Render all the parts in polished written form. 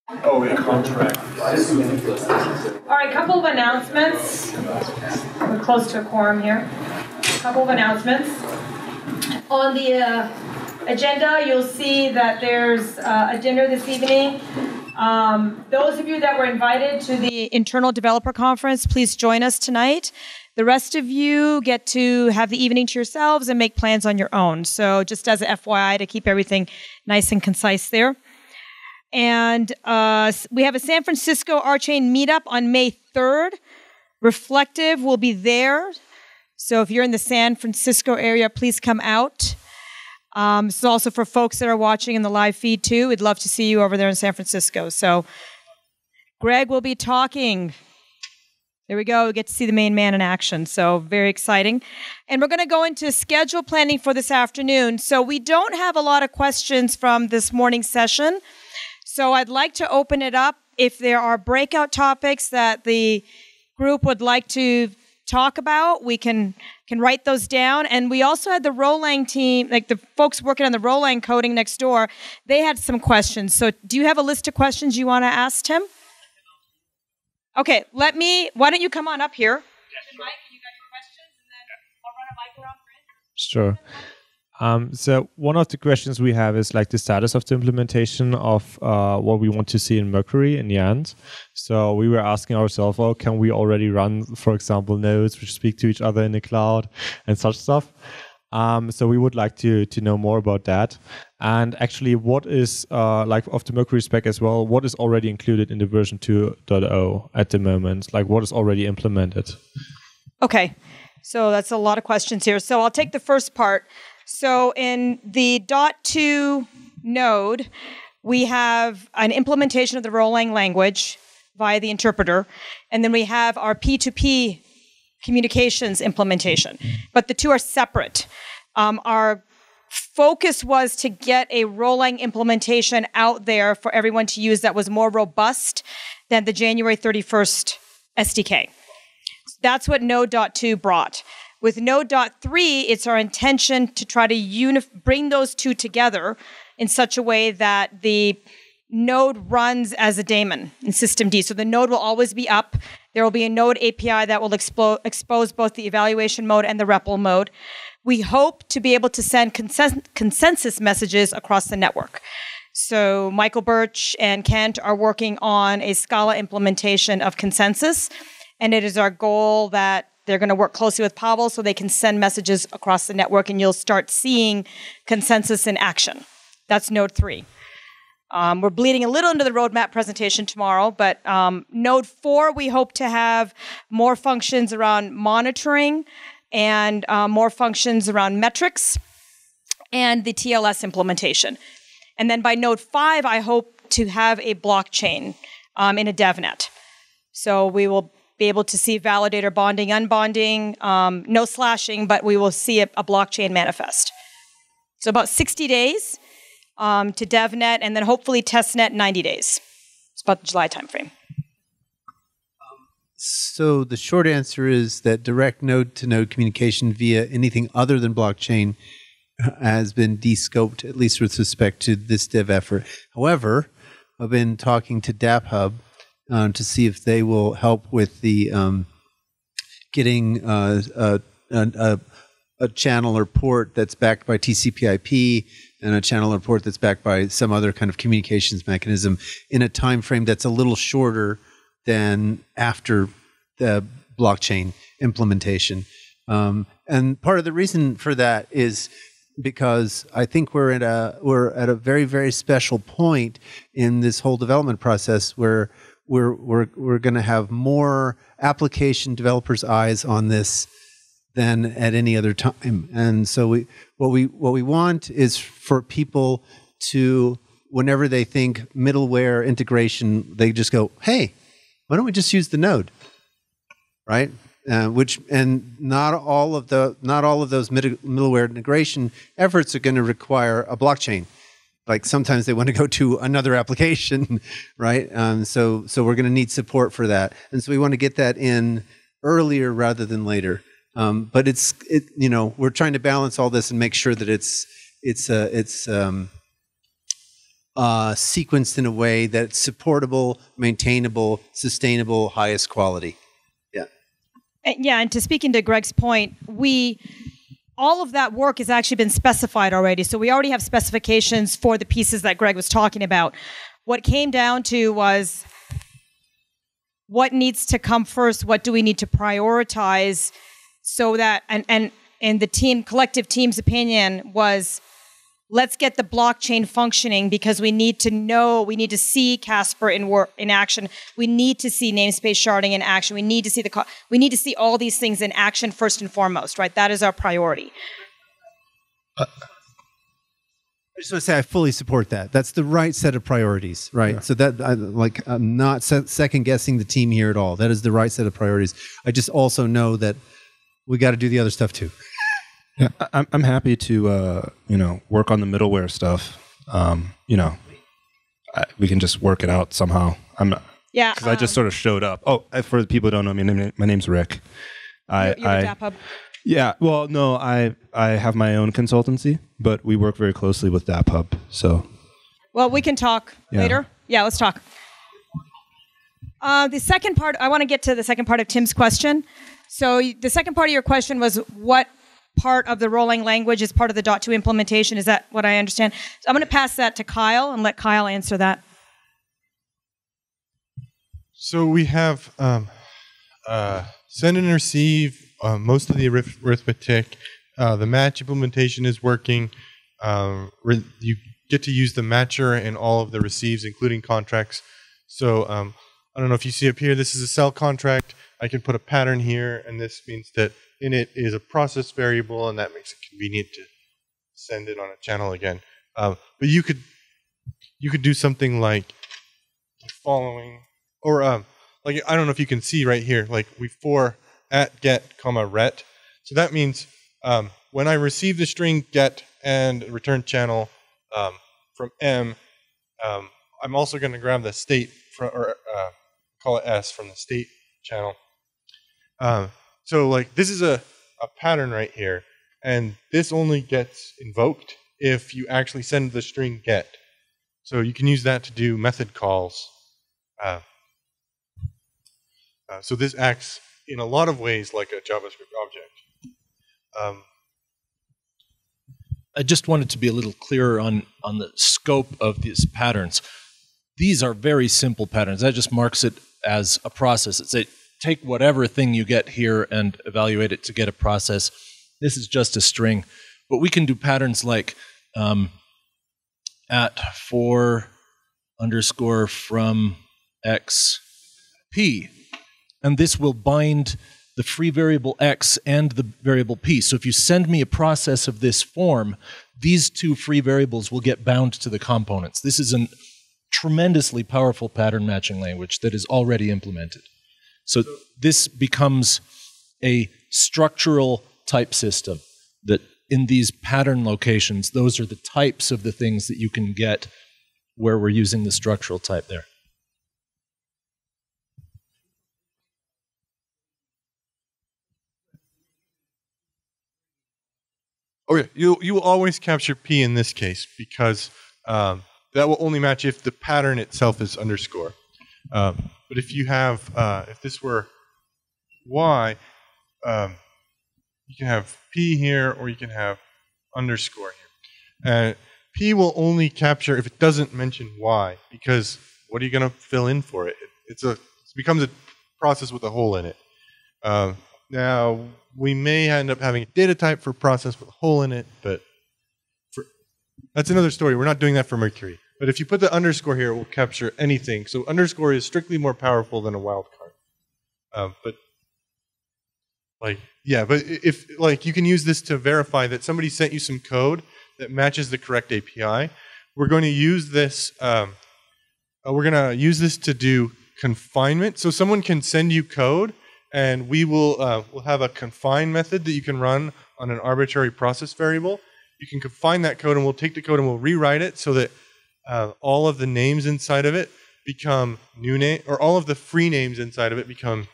Oh, a contract. All right, couple of announcements. We're close to a quorum here. Couple of announcements. On the agenda, you'll see that there's a dinner this evening. Those of you that were invited to the Internal Developer Conference, please join us tonight. The rest of you get to have the evening to yourselves and make plans on your own. So just as an FYI to keep everything nice and concise there. And we have a San Francisco R-Chain meetup on May 3rd. Reflective will be there. So if you're in the San Francisco area, please come out. It's also for folks that are watching in the live feed too. We'd love to see you over there in San Francisco. So Greg will be talking. There we go. We get to see the main man in action. So very exciting. And we're going to go into schedule planning for this afternoon. So we don't have a lot of questions from this morning's session. So I'd like to open it up. If there are breakout topics that the group would like to talk about, we can write those down. And we also had the Rolang team, like the folks working on the Rolang coding next door, they had some questions. So do you have a list of questions you want to ask Tim? Okay, why don't you come on up here? Mike, you got your questions, and then I'll run a mic around for it. Sure. So one of the questions we have is like the status of the implementation of what we want to see in Mercury in the end. So we were asking ourselves, oh, can we already run, for example, nodes which speak to each other in the cloud and such stuff? So we would like to know more about that. And actually, what is, like of the Mercury spec as well, what is already included in the version 2.0 at the moment? Like what is already implemented? Okay, so that's a lot of questions here. So I'll take the first part. So in the .2 node, we have an implementation of the Rolang language via the interpreter, and then we have our P2P communications implementation. But the two are separate. Our focus was to get a Rolang implementation out there for everyone to use that was more robust than the January 31st SDK. That's what Node.2 brought. With Node.3, it's our intention to try to bring those two together in such a way that the node runs as a daemon in systemd. So the node will always be up. There will be a node API that will expose both the evaluation mode and the REPL mode. We hope to be able to send consensus messages across the network. So Michael Birch and Kent are working on a Scala implementation of consensus, and it is our goal that they're going to work closely with Pavel so they can send messages across the network, and you'll start seeing consensus in action. That's Node 3. We're bleeding a little into the roadmap presentation tomorrow, but Node 4, we hope to have more functions around monitoring and more functions around metrics and the TLS implementation. And then by Node 5, I hope to have a blockchain in a DevNet. So we will be able to see validator bonding, unbonding, no slashing, but we will see a blockchain manifest. So about 60 days to DevNet, and then hopefully testnet 90 days. It's about the July timeframe. So the short answer is that direct node-to-node communication via anything other than blockchain has been de-scoped, at least with respect to this dev effort. However, I've been talking to DAppHub to see if they will help with the getting a channel or port that's backed by TCP/IP and a channel or port that's backed by some other kind of communications mechanism in a time frame that's a little shorter than after the blockchain implementation. And part of the reason for that is because I think we're at a very, very special point in this whole development process where we're going to have more application developers' eyes on this than at any other time. And so what we want is for people to, whenever they think middleware integration, they just go, hey, why don't we just use the node, right? And not all of those middleware integration efforts are going to require a blockchain. Like sometimes they want to go to another application, right? So we're going to need support for that, and so we want to get that in earlier rather than later. But we're trying to balance all this and make sure that it's sequenced in a way that's supportable, maintainable, sustainable, highest quality. Yeah. Yeah, and to speak into Greg's point, all of that work has actually been specified already. So we already have specifications for the pieces that Greg was talking about. What came down to was what needs to come first, what do we need to prioritize so that, and the collective team's opinion was, let's get the blockchain functioning because we need to see Casper in action. We need to see namespace sharding in action. We need to see all these things in action first and foremost, right? That is our priority. I just want to say I fully support that. That's the right set of priorities, right? Yeah. So I'm not second guessing the team here at all. That is the right set of priorities. I just also know that we got to do the other stuff too. Yeah, I'm happy to work on the middleware stuff. We can just work it out somehow. Because I just sort of showed up. Oh, for the people who don't know me, my name's Rick. You're with DAPHub. Yeah, well, no, I have my own consultancy, but we work very closely with DAPHub. So, well, we can talk later. Yeah, let's talk. The second part, I want to get to the second part of Tim's question. So the second part of your question was what part of the rolling language is part of the .2 implementation. Is that what I understand? So I'm going to pass that to Kyle and let Kyle answer that. So we have send and receive, most of the arithmetic. The match implementation is working. You get to use the matcher in all of the receives, including contracts. So I don't know if you see up here, this is a cell contract. I can put a pattern here, and this means that in it is a process variable, and that makes it convenient to send it on a channel again. But you could do something like the following, or like I don't know if you can see right here, like we for at get comma ret. So that means when I receive the string get and return channel from M, I'm also going to grab the state or call it S from the state channel. So like this is a pattern right here, and this only gets invoked if you actually send the string get. So you can use that to do method calls. So this acts in a lot of ways like a JavaScript object. I just wanted to be a little clearer on the scope of these patterns. These are very simple patterns. That just marks it as a process. It's take whatever thing you get here and evaluate it to get a process. This is just a string. But we can do patterns like at for underscore from x p. And this will bind the free variable x and the variable p. So if you send me a process of this form, these two free variables will get bound to the components. This is a tremendously powerful pattern matching language that is already implemented. So this becomes a structural type system that in these pattern locations, those are the types of the things that you can get where we're using the structural type there. Oh yeah, you will always capture P in this case because that will only match if the pattern itself is underscore. But if you have, if this were Y, you can have P here or you can have underscore here. P will only capture if it doesn't mention Y, because what are you going to fill in for it? It becomes a process with a hole in it. Now, we may end up having a data type for process with a hole in it, but that's another story. We're not doing that for Mercury. But if you put the underscore here, it will capture anything. So underscore is strictly more powerful than a wildcard. But if you can use this to verify that somebody sent you some code that matches the correct API. We're going to use this. To do confinement. So someone can send you code, and we'll have a confine method that you can run on an arbitrary process variable. You can confine that code, and we'll take the code and we'll rewrite it so that all of the names inside of it become new name, or all of the free names inside of it become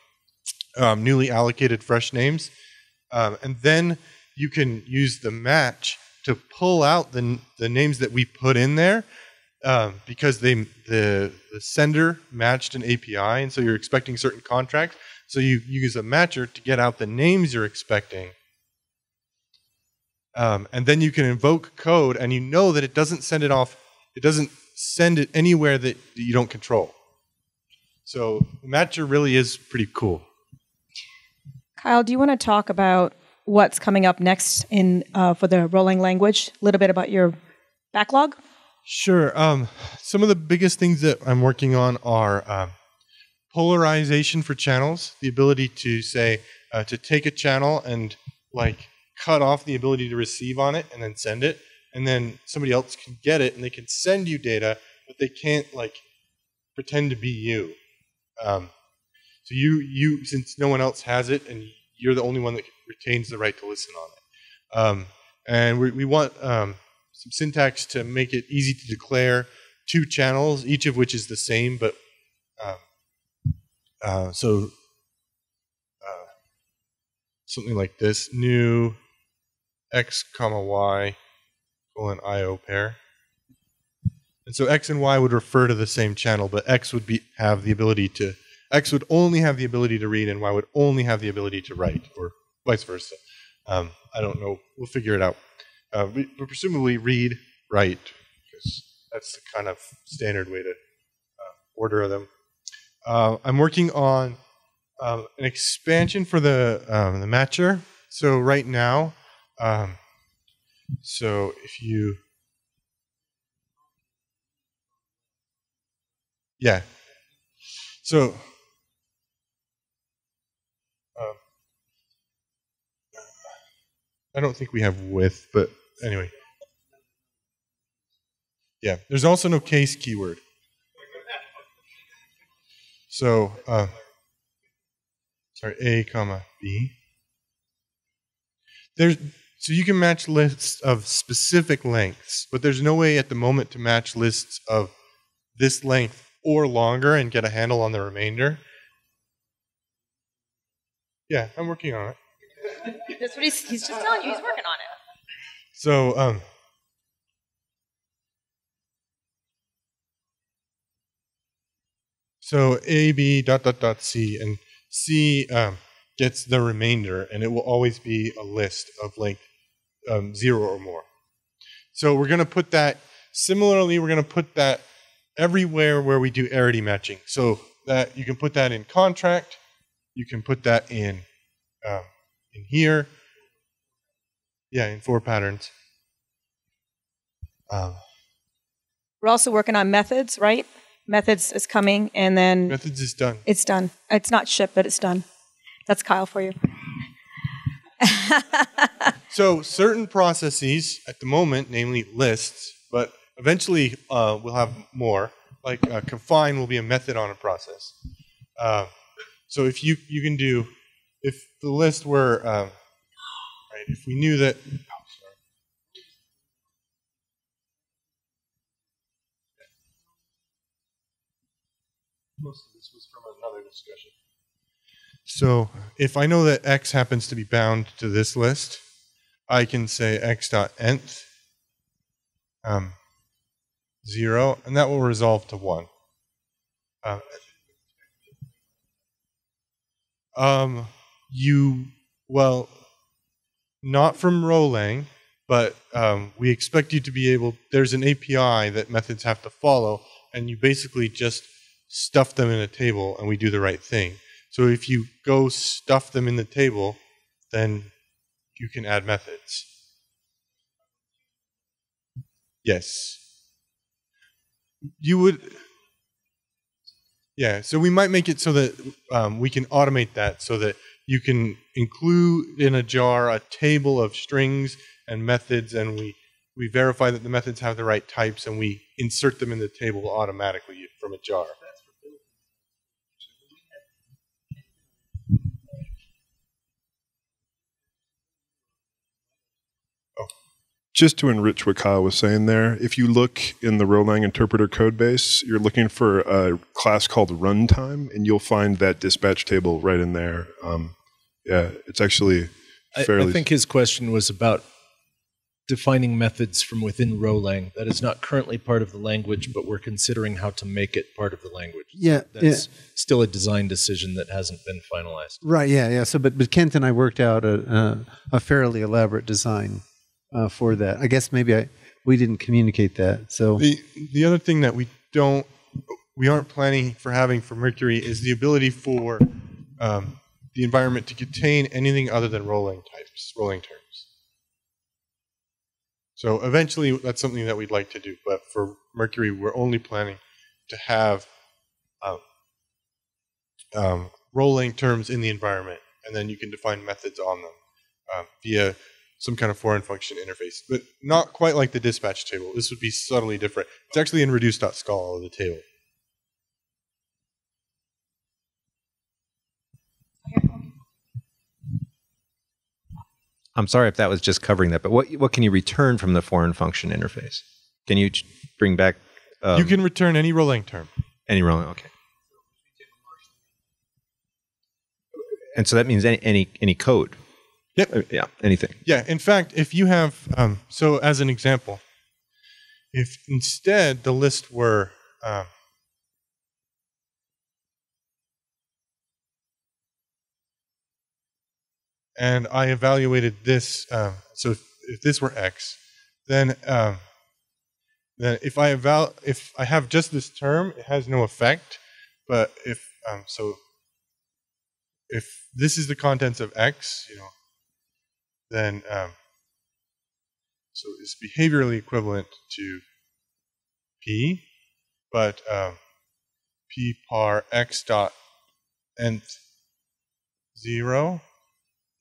newly allocated fresh names. And then you can use the match to pull out the names that we put in there because the sender matched an API, and so you're expecting certain contracts. So you use a matcher to get out the names you're expecting. And then you can invoke code, and you know that it doesn't send it off. It doesn't send it anywhere that you don't control. So the matcher really is pretty cool. Kyle, do you want to talk about what's coming up next in for the rolling language? A little bit about your backlog? Sure. Some of the biggest things that I'm working on are polarization for channels, the ability to say, to take a channel and like cut off the ability to receive on it and then send it. And then somebody else can get it and they can send you data, but they can't like pretend to be you. So you since no one else has it and you're the only one that retains the right to listen on it. And we want some syntax to make it easy to declare two channels, each of which is the same, but something like this: new x comma y colon IO pair. And so x and y would refer to the same channel, but x would have the ability to only have the ability to read, and y would only have the ability to write, or vice versa. I don't know. We'll figure it out. But presumably read, write, because that's the kind of standard way to order them. I'm working on an expansion for the matcher. So right now, so if you, yeah. So I don't think we have width, but anyway. Yeah, there's also no case keyword. So, sorry, A comma B. So you can match lists of specific lengths, but there's no way at the moment to match lists of this length or longer and get a handle on the remainder. Yeah, I'm working on it. That's what he's just telling you. He's working on it. So A, B, dot, dot, dot, C, and C gets the remainder, and it will always be a list of length 0 or more. So we're going to put that, similarly, we're going to put that everywhere where we do arity matching. So that you can put that in contract, you can put that in here, yeah, in 4 patterns. We're also working on methods, right? Methods is coming, and then Methods is done. It's done. It's not shipped, but it's done. That's Kyle for you. So certain processes at the moment, namely lists, but eventually we'll have more. Like confine will be a method on a process. So if you can do, if the list were, right, if we knew that, most of this was from another discussion. So if I know that x happens to be bound to this list, I can say x.nth 0, and that will resolve to 1. Well, not from Rolang, but we expect you to be able, there's an API that methods have to follow, and you basically just stuff them in a table, and we do the right thing. So if you go stuff them in the table, then you can add methods. Yes. You would, yeah, so we might make it so that we can automate that so that you can include in a jar a table of strings and methods, and we verify that the methods have the right types, and we insert them in the table automatically from a jar. Just to enrich what Kyle was saying there, if you look in the Rolang interpreter code base, you're looking for a class called runtime, and you'll find that dispatch table right in there. Yeah, it's actually fairly... I think his question was about defining methods from within Rolang. That is not currently part of the language, but we're considering how to make it part of the language. Yeah, That's still a design decision that hasn't been finalized. Right. Yeah. So, but Kent and I worked out a fairly elaborate design for that. I guess maybe we didn't communicate that. So The other thing that we aren't planning for having for Mercury is the ability for the environment to contain anything other than rolling terms. So eventually that's something that we'd like to do, but for Mercury we're only planning to have rolling terms in the environment, and then you can define methods on them via some kind of foreign function interface, but not quite like the dispatch table. This would be subtly different. It's actually in reduce.scala, the table. I'm sorry if that was just covering that, but what can you return from the foreign function interface? Can you bring back? You can return any rolling term. Any rolling, okay. And so that means any code. Yep. Yeah, anything. Yeah, in fact, if you have, so as an example, if instead the list were, and I evaluated this, so if this were X, then if I have just this term, it has no effect. But if this is the contents of X, then so it's behaviorally equivalent to P, but P par X dot nth 0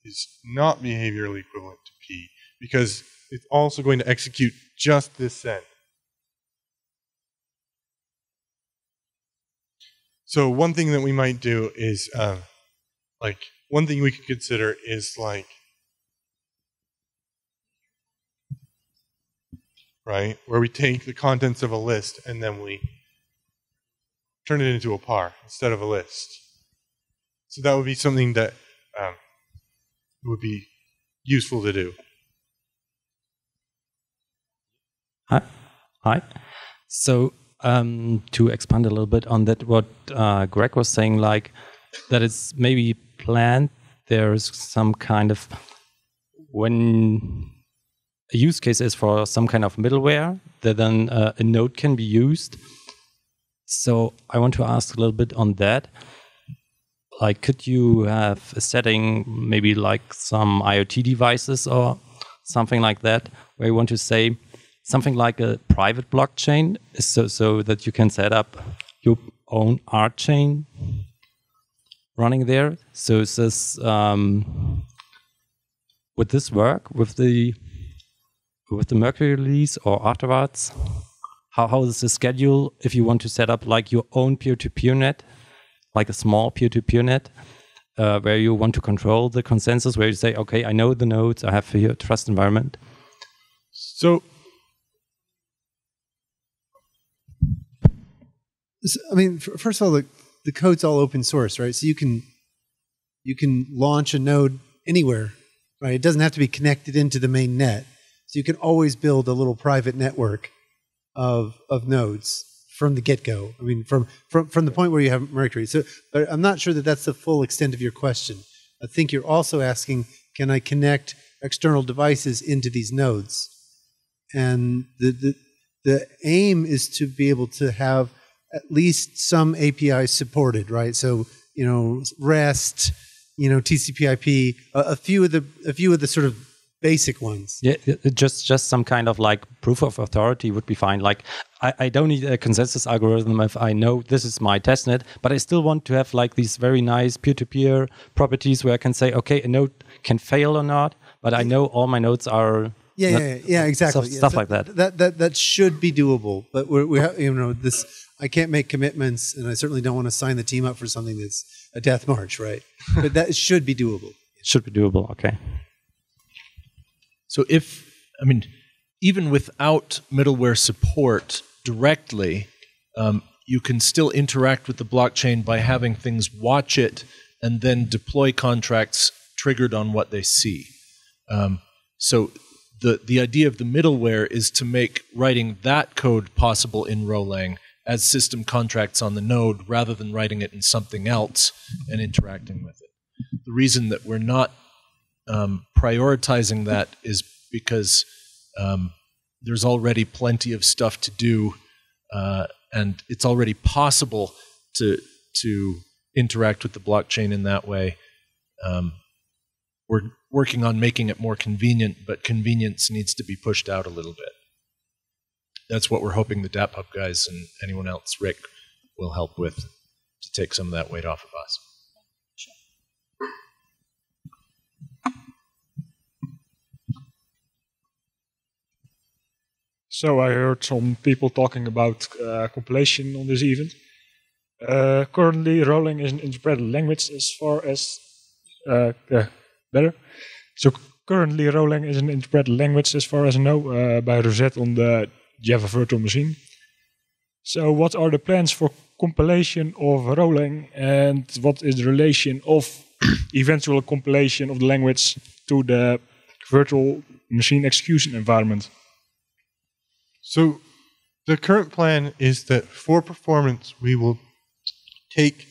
is not behaviorally equivalent to P, because it's also going to execute just this send. So one thing that we might do is, one thing we could consider is right, where we take the contents of a list and then we turn it into a par instead of a list. So that would be something that would be useful to do. Hi. So to expand a little bit on that, what Greg was saying, that it's maybe planned, there's some kind of, when a use case is for some kind of middleware, that then a node can be used. So I want to ask a little bit on that. Could you have a setting, maybe some IoT devices or something like that, where you want to say something like a private blockchain, so that you can set up your own art chain running there? So is this, would this work with the Mercury release or afterwards? How is the schedule if you want to set up your own peer-to-peer net, like a small peer-to-peer net, where you want to control the consensus, where you say, okay, I know the nodes, I have here a trust environment? So, I mean, first of all, the code's all open source, right? So you can launch a node anywhere, right? It doesn't have to be connected into the main net. So you can always build a little private network of nodes from the get-go. I mean, from the point where you have Mercury. So, but I'm not sure that that's the full extent of your question. I think you're also asking, can I connect external devices into these nodes? And the aim is to be able to have at least some APIs supported, right? So, REST, TCP/IP, a few of the sort of basic ones. Yeah, just some kind of proof of authority would be fine. I don't need a consensus algorithm if I know this is my testnet, but I still want to have these very nice peer-to-peer properties where I can say, okay, a node can fail or not, but I know all my nodes are. Yeah, exactly. Stuff like that. That should be doable, but we have, this. I can't make commitments, and I certainly don't want to sign the team up for something that's a death march, right? But that should be doable. It should be doable. Okay. So even without middleware support directly, you can still interact with the blockchain by having things watch it and then deploy contracts triggered on what they see. So the idea of the middleware is to make writing that code possible in Rolang as system contracts on the node rather than writing it in something else and interacting with it. The reason that we're not prioritizing that is because there's already plenty of stuff to do, and it's already possible to interact with the blockchain in that way. We're working on making it more convenient, but convenience needs to be pushed out a little bit. That's what we're hoping the DAPUP guys and anyone else, Rick, will help with to take some of that weight off of us. So I heard some people talking about compilation on this event. Currently, Rolang is an interpreted language as far as better. So currently, Rolang is an interpreted language as far as I know by Rosette on the Java virtual machine. So what are the plans for compilation of Rolang, and what is the relation of eventual compilation of the language to the virtual machine execution environment? So the current plan is that for performance, we will take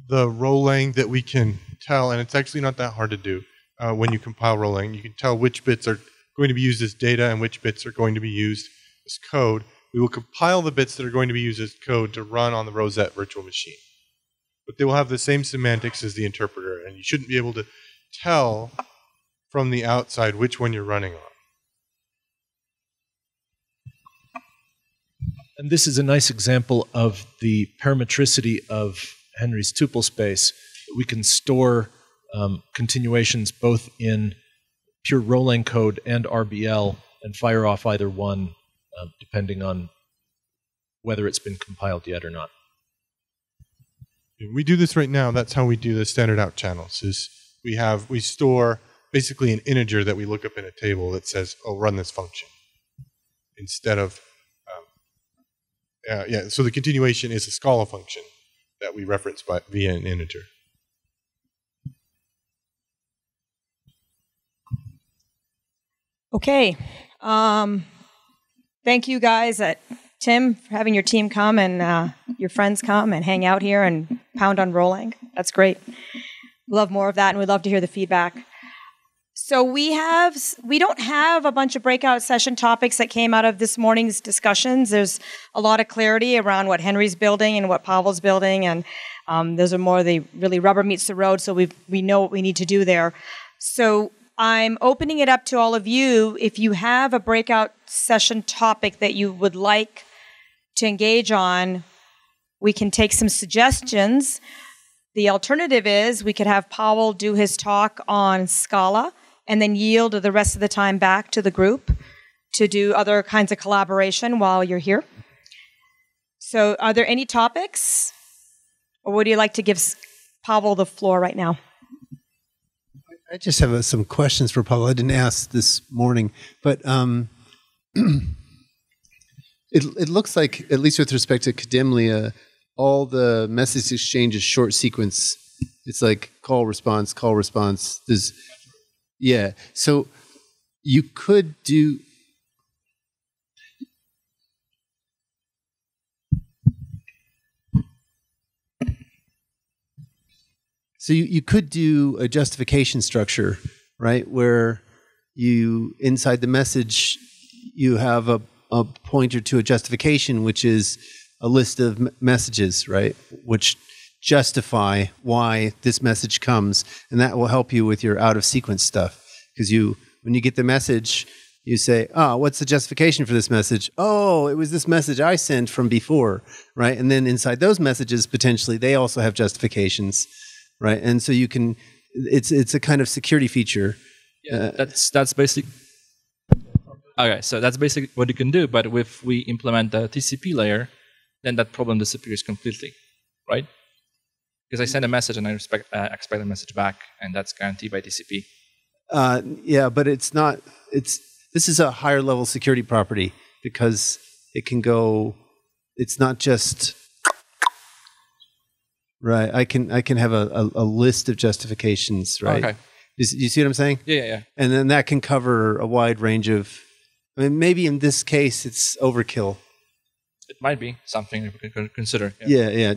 the Rolang that we can tell, and it's actually not that hard to do when you compile Rolang. You can tell which bits are going to be used as data and which bits are going to be used as code. We will compile the bits that are going to be used as code to run on the Rosette virtual machine. But they will have the same semantics as the interpreter, and you shouldn't be able to tell from the outside which one you're running on. And this is a nice example of the parametricity of Henry's tuple space. We can store continuations both in pure Rolang code and RBL and fire off either one depending on whether it's been compiled yet or not. We do this right now. That's how we do the standard out channels. Is we store basically an integer that we look up in a table that says, "Oh, run this function," instead of So the continuation is a Scala function that we reference via an integer. Okay. Thank you guys Tim, for having your team come and your friends come and hang out here and pound on Rolang. That's great. Love more of that, and we'd love to hear the feedback. So we don't have a bunch of breakout session topics that came out of this morning's discussions. There's a lot of clarity around what Henry's building and what Pavel's building, and those are more the really rubber meets the road, so we know what we need to do there. So I'm opening it up to all of you. If you have a breakout session topic that you would like to engage on, we can take some suggestions. The alternative is we could have Pavel do his talk on Scala and then yield the rest of the time back to the group to do other kinds of collaboration while you're here. So are there any topics? Or would you like to give Pavel the floor right now? I just have some questions for Pavel. I didn't ask this morning, but it looks like, at least with respect to Kademlia, all the message exchange is short sequence. It's like call, response, call, response. So you could do... So you could do a justification structure, right? Where you, inside the message, you have a pointer to a justification, which is a list of messages, right? Which justify why this message comes. And that will help you with your out of sequence stuff. Because when you get the message, you say, what's the justification for this message? Oh, it was this message I sent from before, right? And then inside those messages, potentially, they also have justifications. Right, and so you can. It's a kind of security feature. Yeah, that's basic. Okay, so that's basically what you can do. But if we implement the TCP layer, then that problem disappears completely, right? Because I send a message and I expect a message back, and that's guaranteed by TCP. But it's not. This is a higher level security property because it can go. It's not just. Right, I can have a list of justifications, right? Okay. You see what I'm saying? Yeah. And then that can cover a wide range of. I mean, maybe in this case it's overkill. It might be something we can consider. Yeah.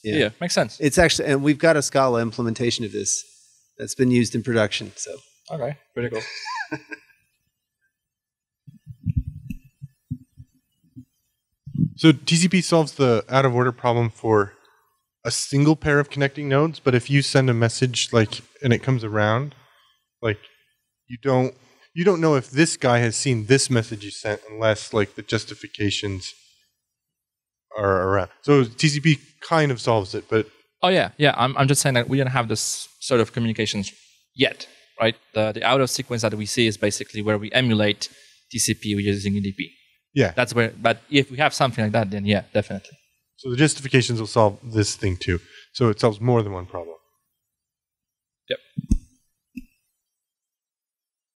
Yeah, makes sense. It's actually, and we've got a Scala implementation of this that's been used in production. So Okay, pretty cool. So TCP solves the out of order problem for a single pair of connecting nodes, but if you send a message and it comes around, you don't know if this guy has seen this message you sent unless the justifications are around. So TCP kind of solves it, but Oh yeah. I'm just saying that we don't have this sort of communications yet, right? The out of sequence that we see is basically where we emulate TCP using UDP. yeah. That's where. But if we have something like that, then yeah, definitely. So the justifications will solve this thing too. So it solves more than one problem. Yep.